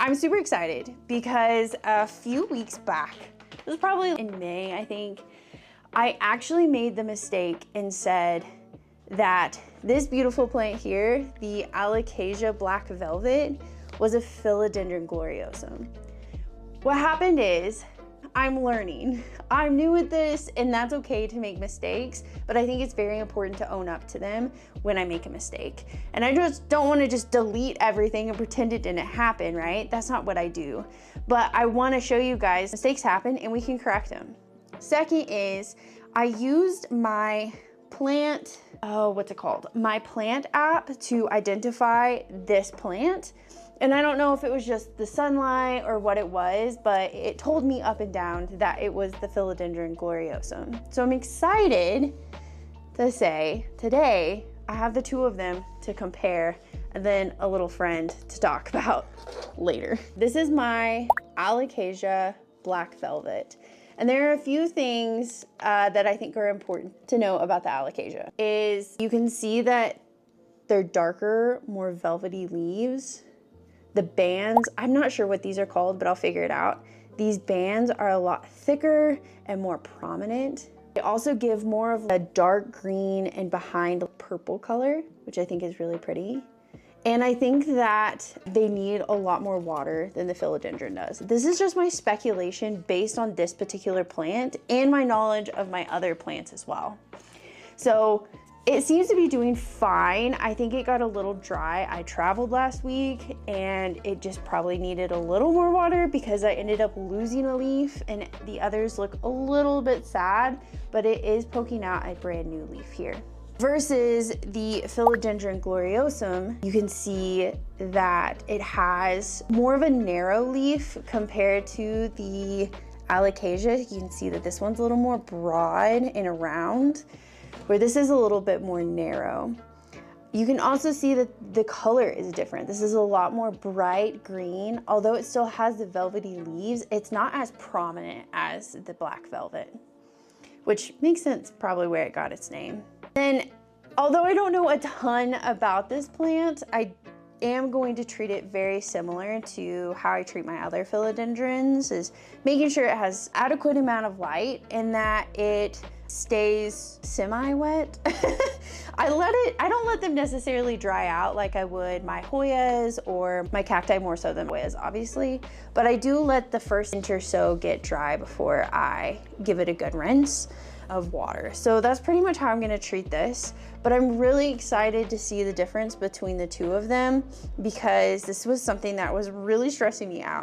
I'm super excited because a few weeks back, it was probably in May, I think, I actually made the mistake and said that this beautiful plant here, the Alocasia black velvet, was a Philodendron gloriosum. What happened is, I'm learning. I'm new at this, and that's okay to make mistakes, but I think it's very important to own up to them when I make a mistake. And I just don't want to just delete everything and pretend it didn't happen, right? That's not what I do. But I want to show you guys mistakes happen and we can correct them. Second is, I used my plant, my plant app to identify this plant. And I don't know if it was just the sunlight or what it was, but it told me up and down that it was the Philodendron gloriosum. So I'm excited to say today I have the two of them to compare and then a little friend to talk about later. This is my Alocasia black velvet. And there are a few things that I think are important to know about the Alocasia. Is you can see that they're darker, more velvety leaves. The bands, I'm not sure what these are called, but I'll figure it out. These bands are a lot thicker and more prominent. They also give more of a dark green and behind purple color, which I think is really pretty. And I think that they need a lot more water than the philodendron does. This is just my speculation based on this particular plant and my knowledge of my other plants as well. So it seems to be doing fine. I think it got a little dry. I traveled last week and it just probably needed a little more water because I ended up losing a leaf and the others look a little bit sad, but it is poking out a brand new leaf here. Versus the Philodendron gloriosum, you can see that it has more of a narrow leaf compared to the Alocasia. You can see that this one's a little more broad and round, where this is a little bit more narrow. You can also see that the color is different. This is a lot more bright green. Although it still has the velvety leaves, it's not as prominent as the black velvet, which makes sense probably where it got its name. Then, although I don't know a ton about this plant, I am going to treat it very similar to how I treat my other philodendrons, is making sure it has adequate amount of light and that it stays semi-wet. I don't let them necessarily dry out like I would my Hoyas or my cacti, more so than Hoyas obviously, but I do let the first inch or so get dry before I give it a good rinse of water. So that's pretty much how I'm gonna treat this, but I'm really excited to see the difference between the two of them because this was something that was really stressing me out.